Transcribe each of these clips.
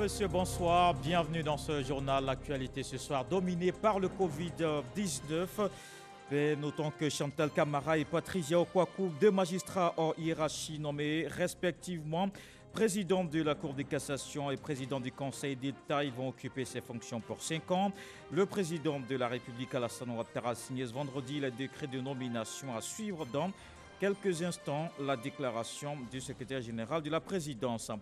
monsieur, bonsoir. Bienvenue dans ce journal. L'actualité ce soir dominée par le Covid-19. Mais notons que Chantal Camara et Patricia Okwakou, deux magistrats hors hiérarchie nommés respectivement président de la Cour de cassation et président du Conseil d'État, ils vont occuper ces fonctions pour 5 ans. Le président de la République, Alassane Ouattara, a signé ce vendredi le décret de nomination à suivre dans quelques instants la déclaration du secrétaire général de la présidence.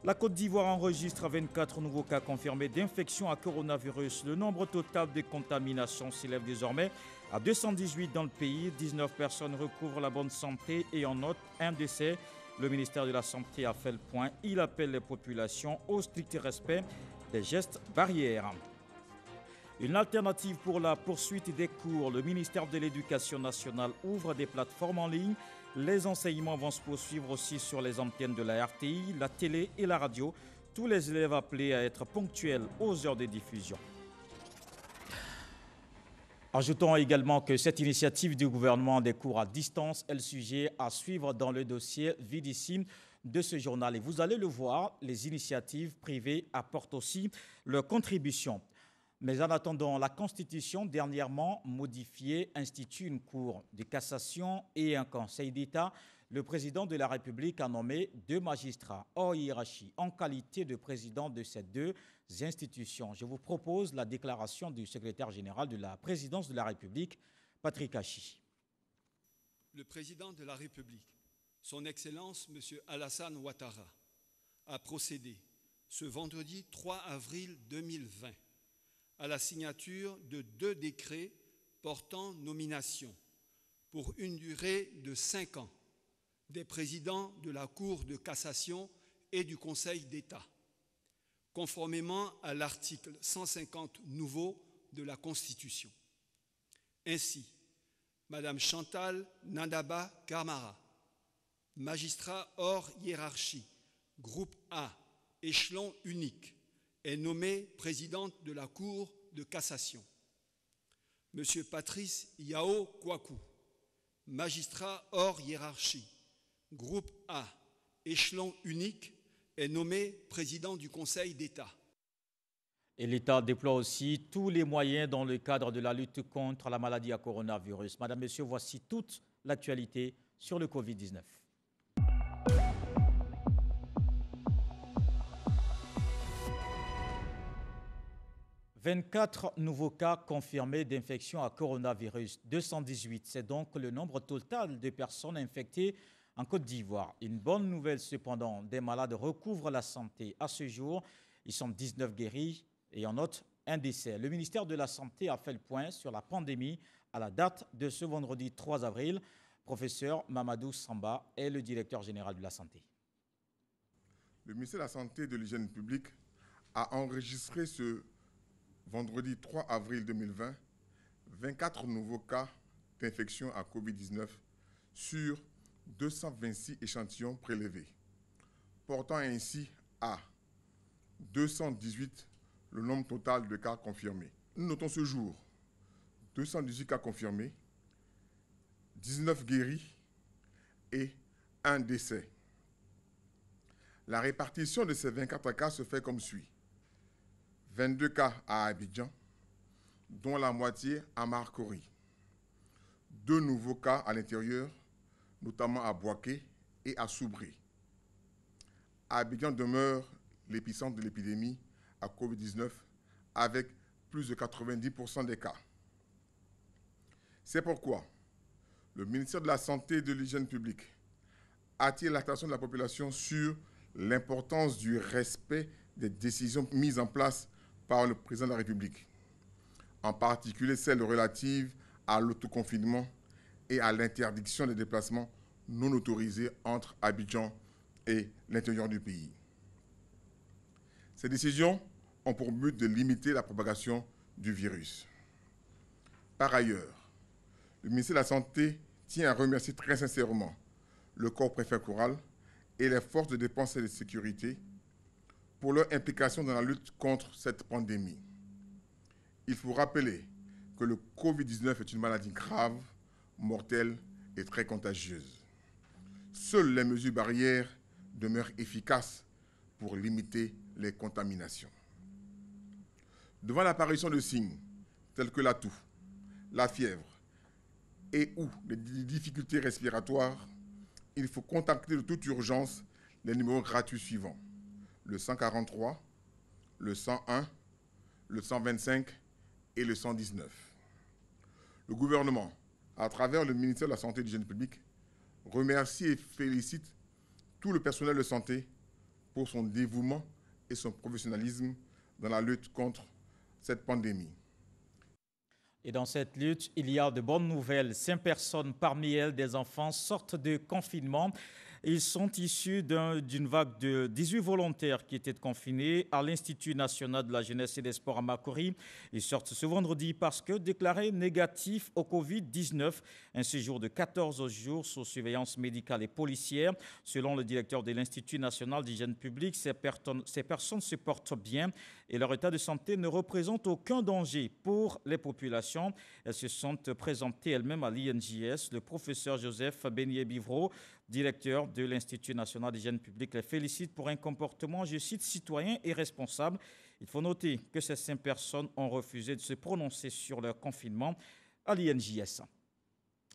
La Côte d'Ivoire enregistre 24 nouveaux cas confirmés d'infection à coronavirus. Le nombre total de contaminations s'élève désormais à 218 dans le pays. 19 personnes recouvrent la bonne santé et en note un décès. Le ministère de la Santé a fait le point. Il appelle les populations au strict respect des gestes barrières. Une alternative pour la poursuite des cours. Le ministère de l'Éducation nationale ouvre des plateformes en ligne. Les enseignements vont se poursuivre aussi sur les antennes de la RTI, la télé et la radio. Tous les élèves appelés à être ponctuels aux heures de diffusion. Ajoutons également que cette initiative du gouvernement des cours à distance est le sujet à suivre dans le dossier vidissime de ce journal. Et vous allez le voir, les initiatives privées apportent aussi leur contribution. Mais en attendant, la Constitution, dernièrement modifiée, institue une Cour de cassation et un Conseil d'État. Le président de la République a nommé 2 magistrats hors hiérarchie en qualité de président de ces 2 institutions. Je vous propose la déclaration du secrétaire général de la présidence de la République, Patrick Hachi. Le président de la République, son Excellence M. Alassane Ouattara, a procédé ce vendredi 3 avril 2020 à la signature de 2 décrets portant nomination pour une durée de 5 ans des présidents de la Cour de cassation et du Conseil d'État, conformément à l'article 150 nouveau de la Constitution. Ainsi, Mme Chantal Nandaba Camara, magistrat hors hiérarchie, groupe A, échelon unique, est nommée présidente de la Cour de cassation. M. Patrice Yao Kwaku, magistrat hors hiérarchie, groupe A, échelon unique, est nommé président du Conseil d'État. Et l'État déploie aussi tous les moyens dans le cadre de la lutte contre la maladie à coronavirus. Madame, Monsieur, voici toute l'actualité sur le Covid-19. 24 nouveaux cas confirmés d'infection à coronavirus, 218. C'est donc le nombre total de personnes infectées en Côte d'Ivoire. Une bonne nouvelle cependant, des malades recouvrent la santé. À ce jour, ils sont 19 guéris et en note un décès. Le ministère de la Santé a fait le point sur la pandémie à la date de ce vendredi 3 avril. Professeur Mamadou Samba est le directeur général de la Santé. Le ministère de la Santé et de l'Hygiène publique a enregistré ce vendredi 3 avril 2020, 24 nouveaux cas d'infection à Covid-19 sur 226 échantillons prélevés, portant ainsi à 218 le nombre total de cas confirmés. Nous notons ce jour 218 cas confirmés, 19 guéris et un décès. La répartition de ces 24 cas se fait comme suit. 22 cas à Abidjan, dont la moitié à Marcory. 2 nouveaux cas à l'intérieur, notamment à Boaké et à Soubré. Abidjan demeure l'épicentre de l'épidémie à Covid-19 avec plus de 90% des cas. C'est pourquoi le ministère de la Santé et de l'Hygiène publique attire l'attention de la population sur l'importance du respect des décisions mises en place par le président de la République, en particulier celles relatives à l'autoconfinement et à l'interdiction des déplacements non autorisés entre Abidjan et l'intérieur du pays. Ces décisions ont pour but de limiter la propagation du virus. Par ailleurs, le ministère de la Santé tient à remercier très sincèrement le corps préfectoral et les forces de défense et de sécurité pour leur implication dans la lutte contre cette pandémie. Il faut rappeler que le Covid-19 est une maladie grave, mortelle et très contagieuse. Seules les mesures barrières demeurent efficaces pour limiter les contaminations. Devant l'apparition de signes tels que la toux, la fièvre et ou les difficultés respiratoires, il faut contacter de toute urgence les numéros gratuits suivants: le 143, le 101, le 125 et le 119. Le gouvernement, à travers le ministère de la Santé et de l'Hygiène publique, remercie et félicite tout le personnel de santé pour son dévouement et son professionnalisme dans la lutte contre cette pandémie. Et dans cette lutte, il y a de bonnes nouvelles. 5 personnes, parmi elles des enfants, sortent de confinement. Ils sont issus d'une vague de 18 volontaires qui étaient confinés à l'Institut national de la jeunesse et des sports à Makori. Ils sortent ce vendredi parce que déclarés négatifs au Covid-19. Un séjour de 14 jours sous surveillance médicale et policière. Selon le directeur de l'Institut national d'hygiène publique, ces personnes se portent bien et leur état de santé ne représente aucun danger pour les populations. Elles se sont présentées elles-mêmes à l'INJS. Le professeur Joseph Beignet-Bivreau, directeur de l'Institut national d'hygiène publique, les félicite pour un comportement, je cite, citoyen et responsable. Il faut noter que ces 5 personnes ont refusé de se prononcer sur leur confinement à l'INJS.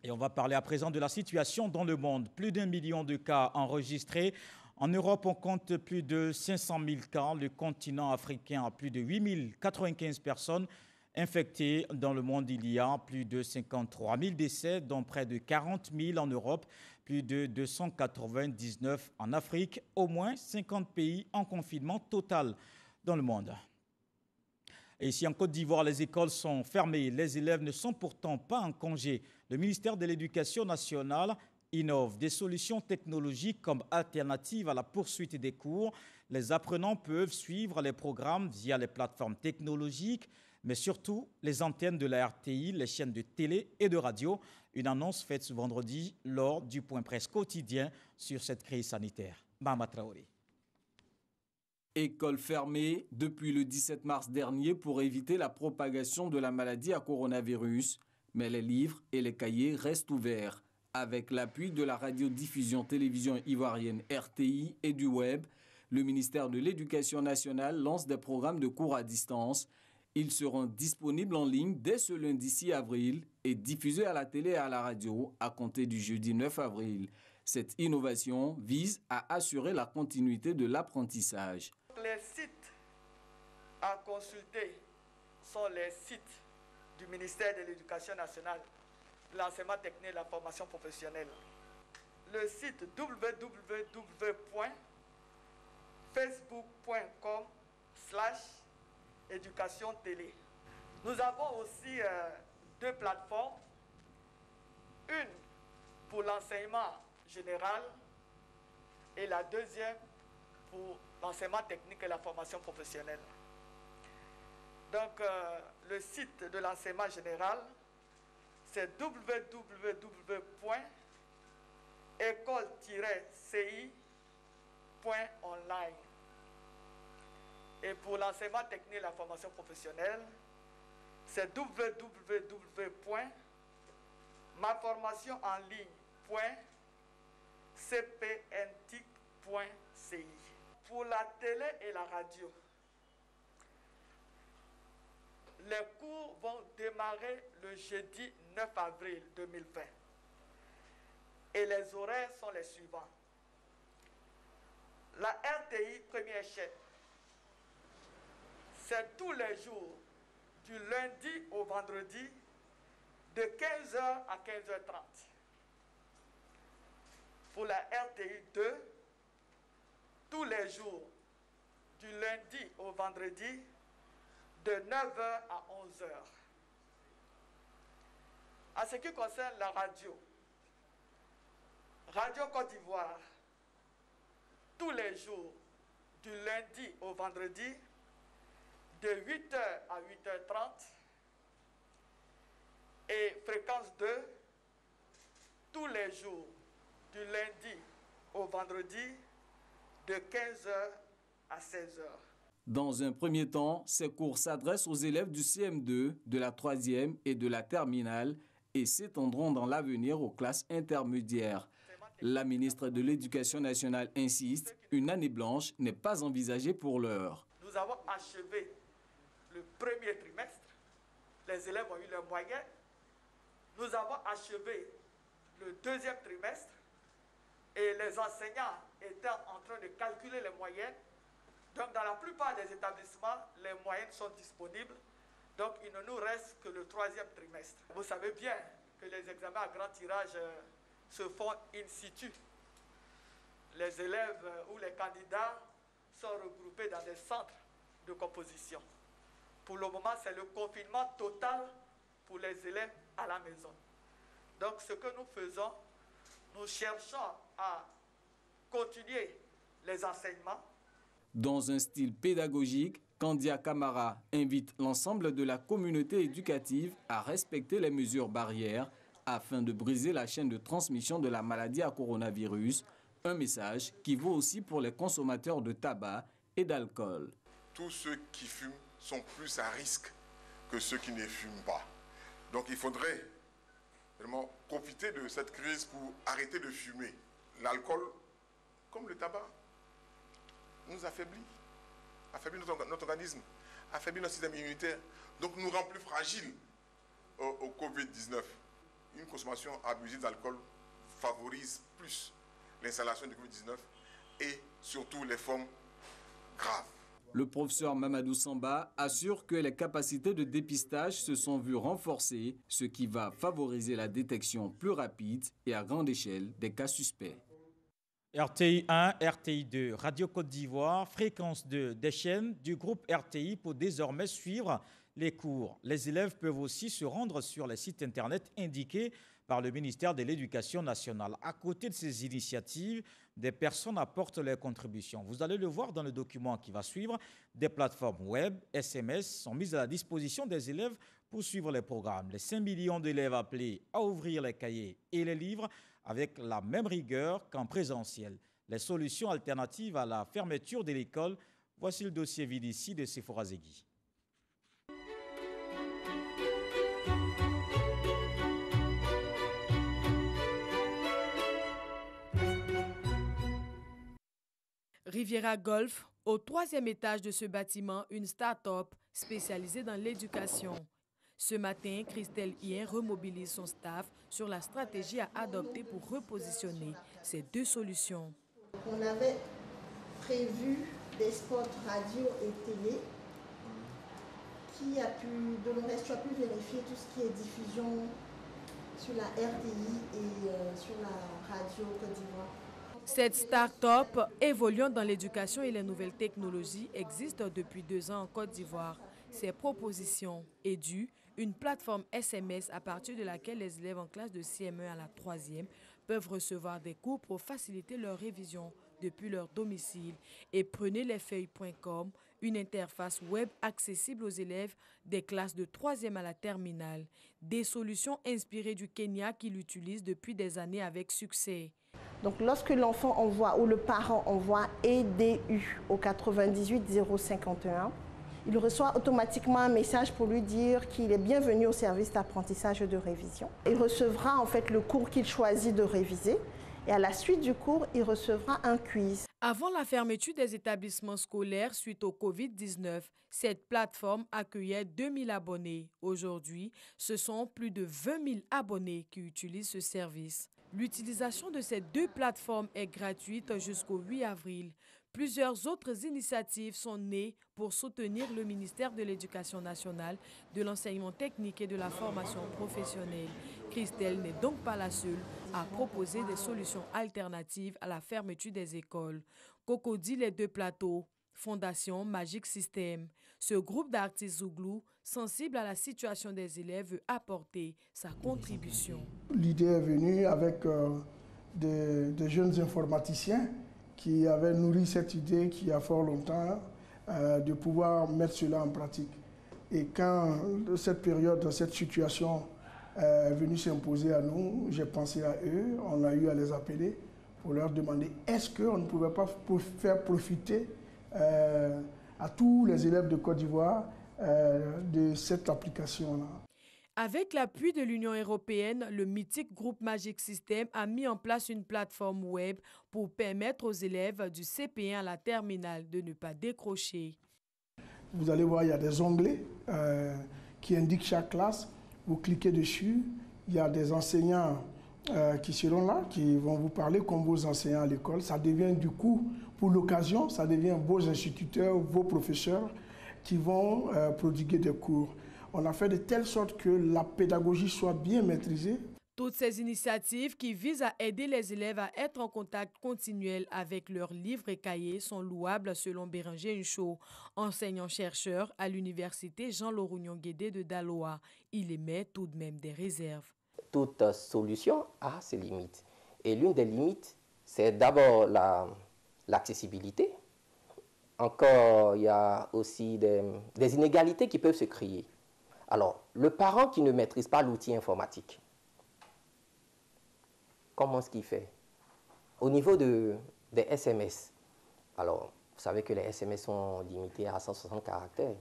Et on va parler à présent de la situation dans le monde. Plus d'1 million de cas enregistrés. En Europe, on compte plus de 500 000 cas. Le continent africain a plus de 8 095 personnes infectés. Dans le monde, il y a plus de 53 000 décès, dont près de 40 000 en Europe, plus de 299 en Afrique, au moins 50 pays en confinement total dans le monde. Et ici en Côte d'Ivoire, les écoles sont fermées. Les élèves ne sont pourtant pas en congé. Le ministère de l'Éducation nationale innove des solutions technologiques comme alternative à la poursuite des cours. Les apprenants peuvent suivre les programmes via les plateformes technologiques, mais surtout les antennes de la RTI, les chaînes de télé et de radio. Une annonce faite ce vendredi lors du point presse quotidien sur cette crise sanitaire. Mahama Traoré. École fermée depuis le 17 mars dernier pour éviter la propagation de la maladie à coronavirus, mais les livres et les cahiers restent ouverts. Avec l'appui de la radiodiffusion télévision ivoirienne RTI et du web, le ministère de l'Éducation nationale lance des programmes de cours à distance. Ils seront disponibles en ligne dès ce lundi 6 avril et diffusés à la télé et à la radio à compter du jeudi 9 avril. Cette innovation vise à assurer la continuité de l'apprentissage. Les sites à consulter sont les sites du ministère de l'Éducation nationale, de l'enseignement technique et de la formation professionnelle. Le site www.facebook.com/éducation télé. Nous avons aussi 2 plateformes, une pour l'enseignement général et la deuxième pour l'enseignement technique et la formation professionnelle. Donc, le site de l'enseignement général, c'est www.école-ci.online. Et pour l'enseignement technique et la formation professionnelle, c'est www.maformationenligne.cpntic.ci. Pour la télé et la radio, les cours vont démarrer le jeudi 9 avril 2020. Et les horaires sont les suivants. La RTI première chaîne, c'est tous les jours, du lundi au vendredi, de 15h à 15h30. Pour la RTI 2, tous les jours, du lundi au vendredi, de 9h à 11h. En ce qui concerne la radio, Radio Côte d'Ivoire, tous les jours, du lundi au vendredi, de 8h à 8h30, et fréquence 2, tous les jours, du lundi au vendredi, de 15h à 16h. Dans un premier temps, ces cours s'adressent aux élèves du CM2, de la 3e et de la terminale et s'étendront dans l'avenir aux classes intermédiaires. La ministre de l'Éducation nationale insiste, une année blanche n'est pas envisagée pour l'heure. Nous avons achevé le premier trimestre, les élèves ont eu leur moyenne. Nous avons achevé le deuxième trimestre et les enseignants étaient en train de calculer les moyennes. Donc dans la plupart des établissements, les moyennes sont disponibles. Donc il ne nous reste que le troisième trimestre. Vous savez bien que les examens à grand tirage se font in situ. Les élèves ou les candidats sont regroupés dans des centres de composition. Pour le moment, c'est le confinement total pour les élèves à la maison. Donc ce que nous faisons, nous cherchons à continuer les enseignements. Dans un style pédagogique, Kandia Camara invite l'ensemble de la communauté éducative à respecter les mesures barrières afin de briser la chaîne de transmission de la maladie à coronavirus, un message qui vaut aussi pour les consommateurs de tabac et d'alcool. Tous ceux qui fument sont plus à risque que ceux qui ne fument pas. Donc il faudrait vraiment profiter de cette crise pour arrêter de fumer. L'alcool, comme le tabac, nous affaiblit notre organisme, affaiblit notre système immunitaire, donc nous rend plus fragiles au Covid-19. Une consommation abusive d'alcool favorise plus l'installation du Covid-19 et surtout les formes graves. Le professeur Mamadou Samba assure que les capacités de dépistage se sont vues renforcées, ce qui va favoriser la détection plus rapide et à grande échelle des cas suspects. RTI 1, RTI 2, Radio Côte d'Ivoire, fréquence 2 des chaînes du groupe RTI pour désormais suivre les cours. Les élèves peuvent aussi se rendre sur les sites internet indiqués par le ministère de l'Éducation nationale. À côté de ces initiatives, des personnes apportent leurs contributions. Vous allez le voir dans le document qui va suivre. Des plateformes web, SMS sont mises à la disposition des élèves pour suivre les programmes. Les 5 millions d'élèves appelés à ouvrir les cahiers et les livres avec la même rigueur qu'en présentiel. Les solutions alternatives à la fermeture de l'école, voici le dossier vide ici de Sephora Zegui. Riviera Golf, au 3e étage de ce bâtiment, une start-up spécialisée dans l'éducation. Ce matin, Christelle Hien remobilise son staff sur la stratégie à adopter pour repositionner ces deux solutions. On avait prévu des spots radio et télé dont le reste tu as pu vérifier tout ce qui est diffusion sur la RTI et sur la radio Côte d'Ivoire. Cette start-up évoluant dans l'éducation et les nouvelles technologies existe depuis 2 ans en Côte d'Ivoire. Ces propositions Edu, une plateforme SMS à partir de laquelle les élèves en classe de CM1 à la 3e peuvent recevoir des cours pour faciliter leur révision depuis leur domicile, et prenezlesfeuilles.com, une interface web accessible aux élèves des classes de 3e à la terminale. Des solutions inspirées du Kenya qui l'utilisent depuis des années avec succès. Donc lorsque l'enfant envoie ou le parent envoie EDU au 98 051, il reçoit automatiquement un message pour lui dire qu'il est bienvenu au service d'apprentissage de révision. Il recevra en fait le cours qu'il choisit de réviser et à la suite du cours, il recevra un quiz. Avant la fermeture des établissements scolaires suite au Covid-19, cette plateforme accueillait 2000 abonnés. Aujourd'hui, ce sont plus de 20 000 abonnés qui utilisent ce service. L'utilisation de ces deux plateformes est gratuite jusqu'au 8 avril. Plusieurs autres initiatives sont nées pour soutenir le ministère de l'Éducation nationale, de l'enseignement technique et de la formation professionnelle. Christelle n'est donc pas la seule à proposer des solutions alternatives à la fermeture des écoles. Cocody les deux plateaux, Fondation Magic System. Ce groupe d'artistes zouglous, sensible à la situation des élèves, veut apporter sa contribution. L'idée est venue avec des jeunes informaticiens qui avaient nourri cette idée qui a fort longtemps de pouvoir mettre cela en pratique. Et quand cette période, cette situation est venue s'imposer à nous, j'ai pensé à eux, on a eu à les appeler pour leur demander est-ce qu'on ne pouvait pas faire profiter à tous les élèves de Côte d'Ivoire de cette application-là. Avec l'appui de l'Union européenne, le mythique groupe Magic System a mis en place une plateforme web pour permettre aux élèves du CP1 à la terminale de ne pas décrocher. Vous allez voir, il y a des onglets qui indiquent chaque classe. Vous cliquez dessus, il y a des enseignants qui seront là, qui vont vous parler comme vos enseignants à l'école. Ça devient du coup, pour l'occasion, ça devient vos instituteurs, vos professeurs qui vont prodiguer des cours. On a fait de telle sorte que la pédagogie soit bien maîtrisée. Toutes ces initiatives qui visent à aider les élèves à être en contact continuel avec leurs livres et cahiers sont louables selon Béranger Ncho, enseignant-chercheur à l'université Jean-Laurent-Guédé de Daloa. Il émet tout de même des réserves. Toute solution a ses limites. Et l'une des limites, c'est d'abord l'accessibilité. Encore, il y a aussi des inégalités qui peuvent se créer. Alors, le parent qui ne maîtrise pas l'outil informatique, comment est-ce qu'il fait? Au niveau des SMS, alors, vous savez que les SMS sont limités à 160 caractères.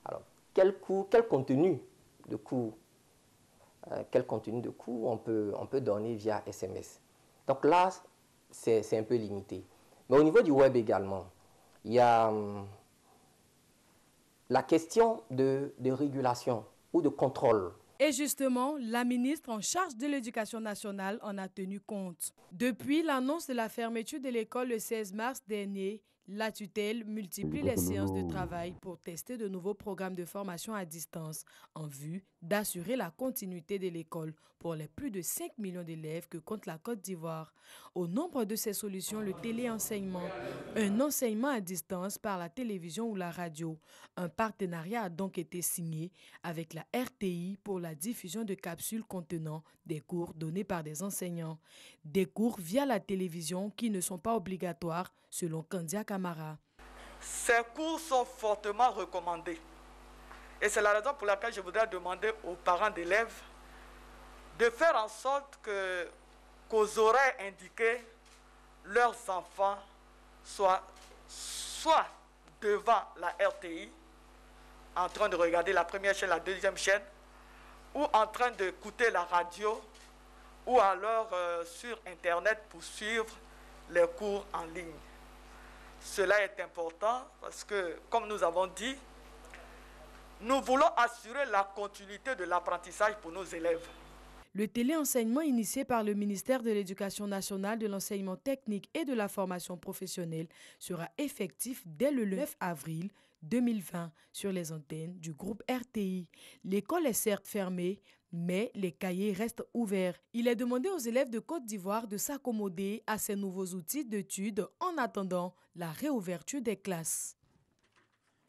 Alors, quel contenu de cours on peut donner via SMS? Donc là, c'est un peu limité. Mais au niveau du web également, il y a la question de régulation ou de contrôle. Et justement, la ministre en charge de l'Éducation nationale en a tenu compte. Depuis l'annonce de la fermeture de l'école le 16 mars dernier, la tutelle multiplie les séances de travail pour tester de nouveaux programmes de formation à distance en vue d'assurer la continuité de l'école pour les plus de 5 millions d'élèves que compte la Côte d'Ivoire. Au nombre de ces solutions, le téléenseignement, un enseignement à distance par la télévision ou la radio. Un partenariat a donc été signé avec la RTI pour la diffusion de capsules contenant des cours donnés par des enseignants. Des cours via la télévision qui ne sont pas obligatoires selon Kandia Camara. Ces cours sont fortement recommandés. Et c'est la raison pour laquelle je voudrais demander aux parents d'élèves de faire en sorte qu'aux horaires indiqués, leurs enfants soient soit devant la RTI, en train de regarder la première chaîne, la deuxième chaîne, ou en train d'écouter la radio, ou alors sur Internet pour suivre les cours en ligne. Cela est important parce que, comme nous avons dit, nous voulons assurer la continuité de l'apprentissage pour nos élèves. Le téléenseignement initié par le ministère de l'Éducation nationale, de l'enseignement technique et de la formation professionnelle sera effectif dès le 9 avril 2020 sur les antennes du groupe RTI. L'école est certes fermée, mais les cahiers restent ouverts. Il est demandé aux élèves de Côte d'Ivoire de s'accommoder à ces nouveaux outils d'études en attendant la réouverture des classes.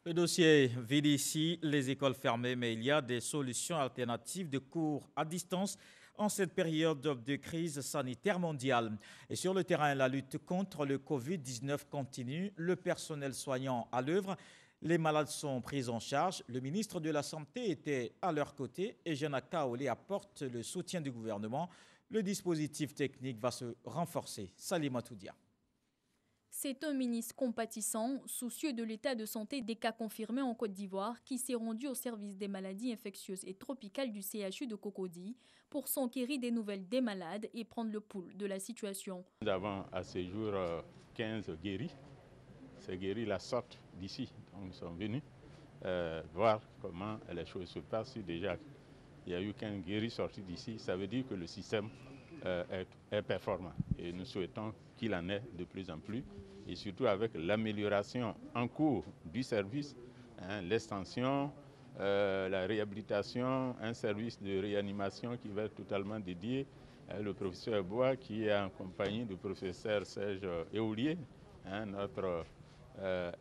Le dossier vide ici, les écoles fermées, mais il y a des solutions alternatives de cours à distance en cette période de crise sanitaire mondiale. Et sur le terrain, la lutte contre le Covid-19 continue, le personnel soignant à l'œuvre, les malades sont pris en charge. Le ministre de la Santé était à leur côté et Jeanne Kaolé apporte le soutien du gouvernement. Le dispositif technique va se renforcer. Salima Toudia. C'est un ministre compatissant, soucieux de l'état de santé des cas confirmés en Côte d'Ivoire, qui s'est rendu au service des maladies infectieuses et tropicales du CHU de Cocody pour s'enquérir des nouvelles des malades et prendre le pouls de la situation. Nous avons à ce jour 15 guéris. Ces guéris-là sortent d'ici. Donc nous sommes venus voir comment les choses se passent. Déjà, il y a eu 15 guéris sortis d'ici. Ça veut dire que le système est performant. Et nous souhaitons qu'il en ait de plus en plus. Et surtout avec l'amélioration en cours du service, l'extension, la réhabilitation, un service de réanimation qui va être totalement dédié. Le professeur Bois qui est en compagnie du professeur Serge Éolier, notre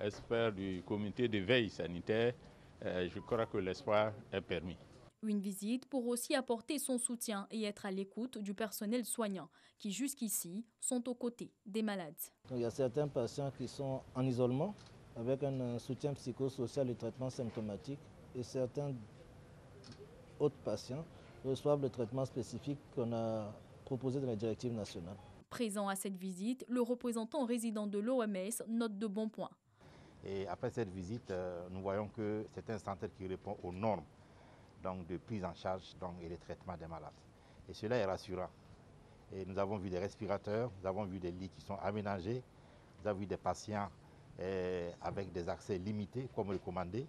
expert du comité de veille sanitaire. Je crois que l'espoir est permis. Une visite pour aussi apporter son soutien et être à l'écoute du personnel soignant qui jusqu'ici sont aux côtés des malades. Il y a certains patients qui sont en isolement avec un soutien psychosocial et traitement symptomatique et certains autres patients reçoivent le traitement spécifique qu'on a proposé dans la directive nationale. Présent à cette visite, le représentant résident de l'OMS note de bons points. Et après cette visite, nous voyons que c'est un centre qui répond aux normes donc, de prise en charge et de traitement des malades. Et cela est rassurant. Et nous avons vu des respirateurs, nous avons vu des lits qui sont aménagés, nous avons vu des patients avec des accès limités, comme recommandé,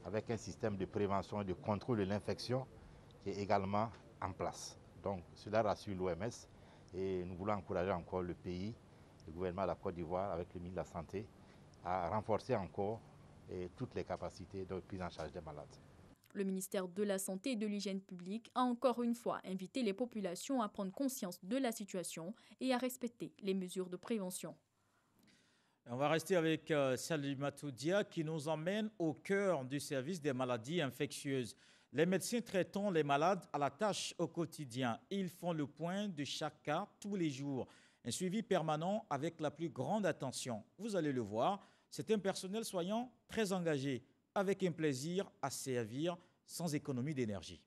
avec un système de prévention et de contrôle de l'infection qui est également en place. Donc cela rassure l'OMS et nous voulons encourager encore le pays, le gouvernement de la Côte d'Ivoire avec le ministre de la Santé, à renforcer encore toutes les capacités de prise en charge des malades. Le ministère de la Santé et de l'Hygiène publique a encore une fois invité les populations à prendre conscience de la situation et à respecter les mesures de prévention. On va rester avec Salimatou Dia qui nous emmène au cœur du service des maladies infectieuses. Les médecins traitant les malades à la tâche au quotidien. Ils font le point de chaque cas tous les jours. Un suivi permanent avec la plus grande attention. Vous allez le voir, c'est un personnel soignant très engagé, avec un plaisir à servir sans économie d'énergie.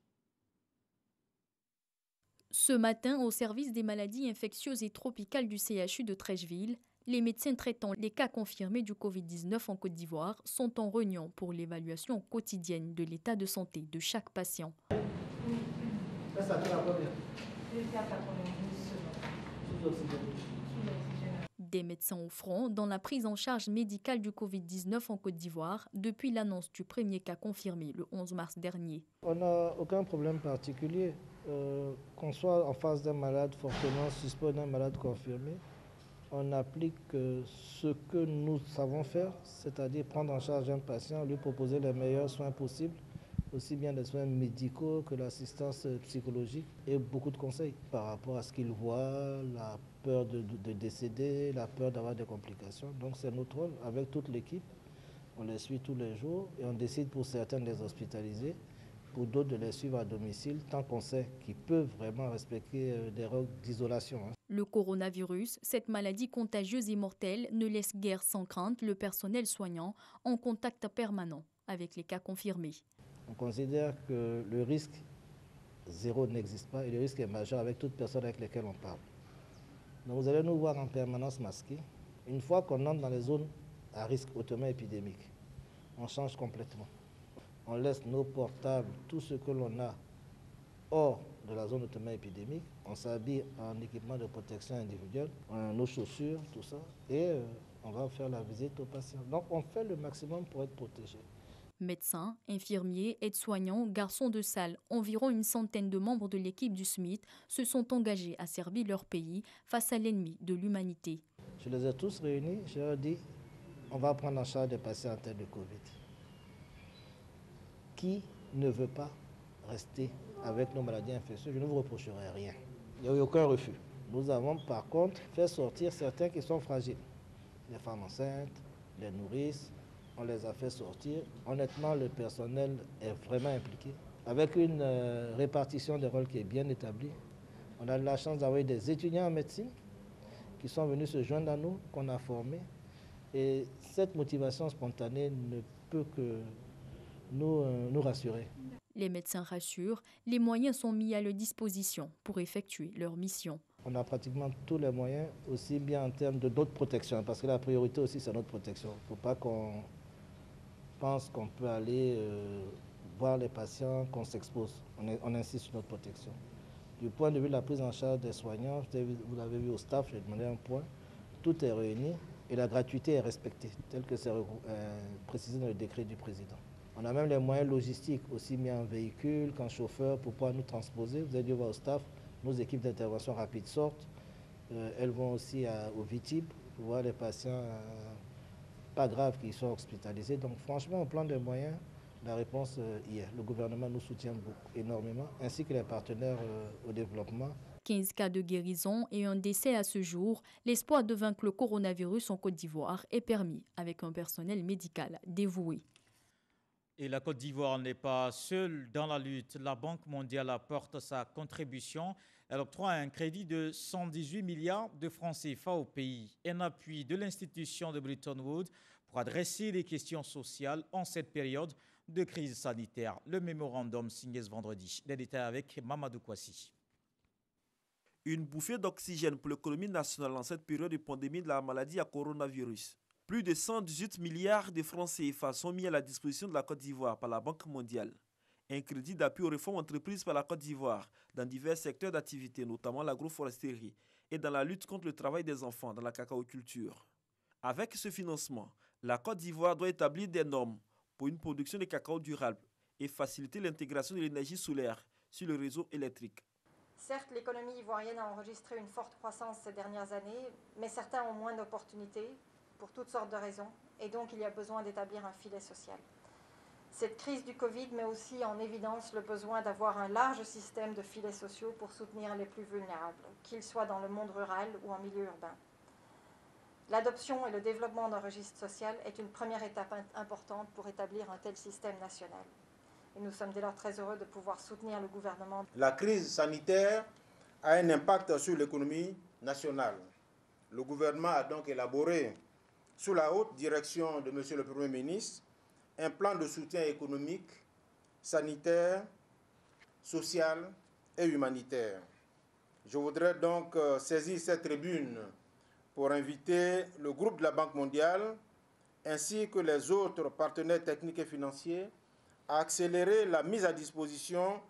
Ce matin, au service des maladies infectieuses et tropicales du CHU de Treichville, les médecins traitant les cas confirmés du Covid-19 en Côte d'Ivoire sont en réunion pour l'évaluation quotidienne de l'état de santé de chaque patient. Des médecins au front dans la prise en charge médicale du Covid-19 en Côte d'Ivoire depuis l'annonce du premier cas confirmé le 11 mars dernier. On n'a aucun problème particulier, qu'on soit en face d'un malade fortement suspect, d'un malade confirmé. On applique ce que nous savons faire, c'est-à-dire prendre en charge un patient, lui proposer les meilleurs soins possibles, aussi bien des soins médicaux que l'assistance psychologique et beaucoup de conseils par rapport à ce qu'il voit, la peur de décéder, la peur d'avoir des complications. Donc c'est notre rôle avec toute l'équipe. On les suit tous les jours et on décide pour certains de les hospitaliser, pour d'autres de les suivre à domicile tant qu'on sait qu'ils peuvent vraiment respecter des règles d'isolation. Le coronavirus, cette maladie contagieuse et mortelle, ne laisse guère sans crainte le personnel soignant en contact permanent avec les cas confirmés. On considère que le risque zéro n'existe pas et le risque est majeur avec toute personne avec laquelle on parle. Donc vous allez nous voir en permanence masqués. Une fois qu'on entre dans les zones à risque hautement épidémique, on change complètement. On laisse nos portables, tout ce que l'on a hors de la zone hautement épidémique. On s'habille en équipement de protection individuelle, on a nos chaussures, tout ça, et on va faire la visite aux patients. Donc on fait le maximum pour être protégé. Médecins, infirmiers, aides-soignants, garçons de salle, environ une centaine de membres de l'équipe du SMIT se sont engagés à servir leur pays face à l'ennemi de l'humanité. Je les ai tous réunis, je leur ai dit, on va prendre en charge des patients atteints de Covid. Qui ne veut pas rester avec nos maladies infectieuses, je ne vous reprocherai rien. Il n'y a eu aucun refus. Nous avons par contre fait sortir certains qui sont fragiles. Les femmes enceintes, les nourrices, on les a fait sortir. Honnêtement, le personnel est vraiment impliqué. Avec une répartition des rôles qui est bien établie, on a la chance d'avoir des étudiants en médecine qui sont venus se joindre à nous, qu'on a formés. Et cette motivation spontanée ne peut que nous rassurer. Les médecins rassurent, les moyens sont mis à leur disposition pour effectuer leur mission. On a pratiquement tous les moyens, aussi bien en termes de d'autres protections, parce que la priorité aussi c'est notre protection. Il ne faut pas qu'on pense qu'on peut aller voir les patients, qu'on s'expose. On insiste sur notre protection. Du point de vue de la prise en charge des soignants, vous l'avez vu au staff, j'ai demandé un point, tout est réuni et la gratuité est respectée, tel que c'est précisé dans le décret du président. On a même les moyens logistiques, aussi bien en véhicule qu'en chauffeur, pour pouvoir nous transposer. Vous avez dû voir au staff, nos équipes d'intervention rapide sortent. Elles vont aussi au VITIB pour voir les patients pas graves qui sont hospitalisés. Donc franchement, au plan des moyens, la réponse y est. Le gouvernement nous soutient énormément, ainsi que les partenaires au développement. 15 cas de guérison et un décès à ce jour. L'espoir de vaincre le coronavirus en Côte d'Ivoire est permis avec un personnel médical dévoué. Et la Côte d'Ivoire n'est pas seule dans la lutte. La Banque mondiale apporte sa contribution. Elle octroie un crédit de 118 milliards de francs CFA au pays. Un appui de l'institution de Bretton Woods pour adresser les questions sociales en cette période de crise sanitaire. Le mémorandum signé ce vendredi. Les détails avec Mamadou Kouassi. Une bouffée d'oxygène pour l'économie nationale en cette période de pandémie de la maladie à coronavirus. Plus de 118 milliards de francs CFA sont mis à la disposition de la Côte d'Ivoire par la Banque mondiale. Un crédit d'appui aux réformes entreprises par la Côte d'Ivoire dans divers secteurs d'activité, notamment l'agroforesterie, et dans la lutte contre le travail des enfants dans la cacaoculture. Avec ce financement, la Côte d'Ivoire doit établir des normes pour une production de cacao durable et faciliter l'intégration de l'énergie solaire sur le réseau électrique. Certes, l'économie ivoirienne a enregistré une forte croissance ces dernières années, mais certains ont moins d'opportunités pour toutes sortes de raisons, et donc il y a besoin d'établir un filet social. Cette crise du Covid met aussi en évidence le besoin d'avoir un large système de filets sociaux pour soutenir les plus vulnérables, qu'ils soient dans le monde rural ou en milieu urbain. L'adoption et le développement d'un registre social est une première étape importante pour établir un tel système national. Et nous sommes dès lors très heureux de pouvoir soutenir le gouvernement. La crise sanitaire a un impact sur l'économie nationale. Le gouvernement a donc élaboré, sous la haute direction de M. le Premier ministre, un plan de soutien économique, sanitaire, social et humanitaire. Je voudrais donc saisir cette tribune pour inviter le groupe de la Banque mondiale ainsi que les autres partenaires techniques et financiers à accélérer la mise à disposition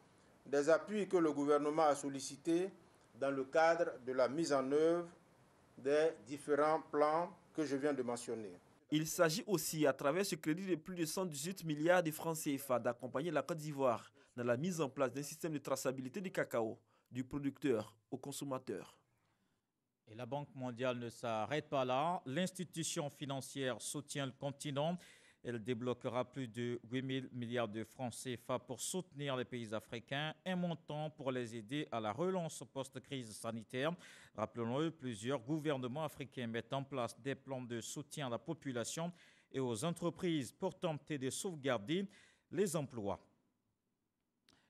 des appuis que le gouvernement a sollicités dans le cadre de la mise en œuvre des différents plans que je viens de mentionner. Il s'agit aussi, à travers ce crédit de plus de 118 milliards de francs CFA, d'accompagner la Côte d'Ivoire dans la mise en place d'un système de traçabilité du cacao, du producteur au consommateur. Et la Banque mondiale ne s'arrête pas là. L'institution financière soutient le continent. Elle débloquera plus de 8 000 milliards de francs CFA pour soutenir les pays africains, un montant pour les aider à la relance post-crise sanitaire. Rappelons-le, plusieurs gouvernements africains mettent en place des plans de soutien à la population et aux entreprises pour tenter de sauvegarder les emplois.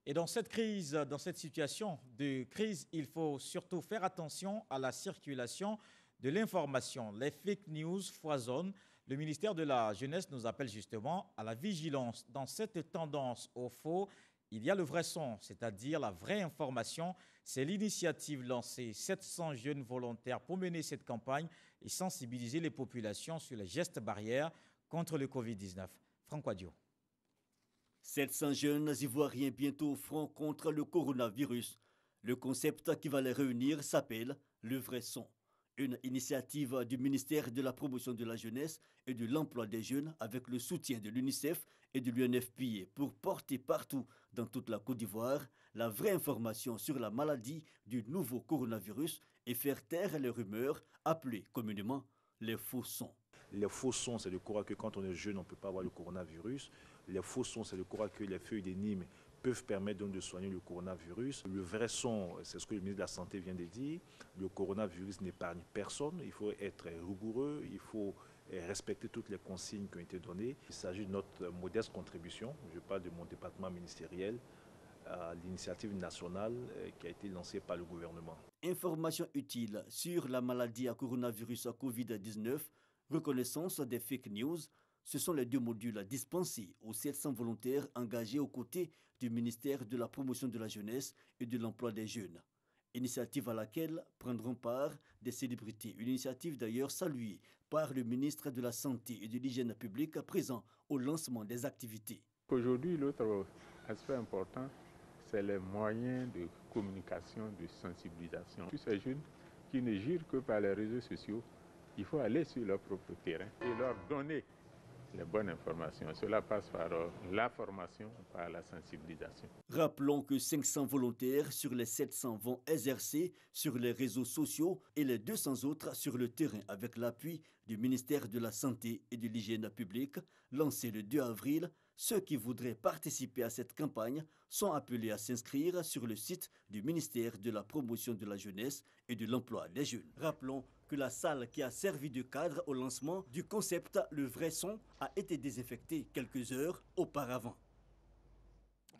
Et dans cette crise, dans cette situation de crise, il faut surtout faire attention à la circulation de l'information. Les fake news foisonnent. Le ministère de la Jeunesse nous appelle justement à la vigilance. Dans cette tendance au faux, il y a le vrai son, c'est-à-dire la vraie information. C'est l'initiative lancée 700 jeunes volontaires pour mener cette campagne et sensibiliser les populations sur les gestes barrières contre le Covid-19. Franck Wadio. 700 jeunes Ivoiriens bientôt au front contre le coronavirus. Le concept qui va les réunir s'appelle le vrai son. Une initiative du ministère de la Promotion de la Jeunesse et de l'Emploi des Jeunes avec le soutien de l'UNICEF et de l'UNFPA pour porter partout dans toute la Côte d'Ivoire la vraie information sur la maladie du nouveau coronavirus et faire taire les rumeurs appelées communément les faux sons. Les faux sons, c'est de croire que quand on est jeune, on ne peut pas avoir le coronavirus. Les faux sons, c'est de croire que les feuilles de Nîmes peuvent permettre donc de soigner le coronavirus. Le vrai son, c'est ce que le ministre de la Santé vient de dire. Le coronavirus n'épargne personne. Il faut être rigoureux, il faut respecter toutes les consignes qui ont été données. Il s'agit de notre modeste contribution, je parle de mon département ministériel, à l'initiative nationale qui a été lancée par le gouvernement. Information utile sur la maladie à coronavirus à Covid-19, reconnaissance des fake news. Ce sont les deux modules dispensés aux 700 volontaires engagés aux côtés du ministère de la Promotion de la Jeunesse et de l'Emploi des Jeunes. Initiative à laquelle prendront part des célébrités. Une initiative d'ailleurs saluée par le ministre de la Santé et de l'Hygiène publique présent au lancement des activités. Aujourd'hui, l'autre aspect important, c'est les moyens de communication, de sensibilisation. Tous ces jeunes qui ne jurent que par les réseaux sociaux, il faut aller sur leur propre terrain et leur donner les bonnes informations. Cela passe par la formation, par la sensibilisation. Rappelons que 500 volontaires sur les 700 vont exercer sur les réseaux sociaux et les 200 autres sur le terrain avec l'appui du ministère de la Santé et de l'Hygiène publique, lancé le 2 avril. Ceux qui voudraient participer à cette campagne sont appelés à s'inscrire sur le site du ministère de la Promotion de la Jeunesse et de l'Emploi des Jeunes. Rappelons que la salle qui a servi de cadre au lancement du concept Le Vrai Son a été désinfectée quelques heures auparavant.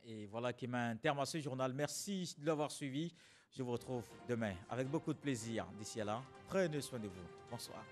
Et voilà qui met un terme à ce journal. Merci de l'avoir suivi. Je vous retrouve demain avec beaucoup de plaisir. D'ici là, prenez soin de vous. Bonsoir.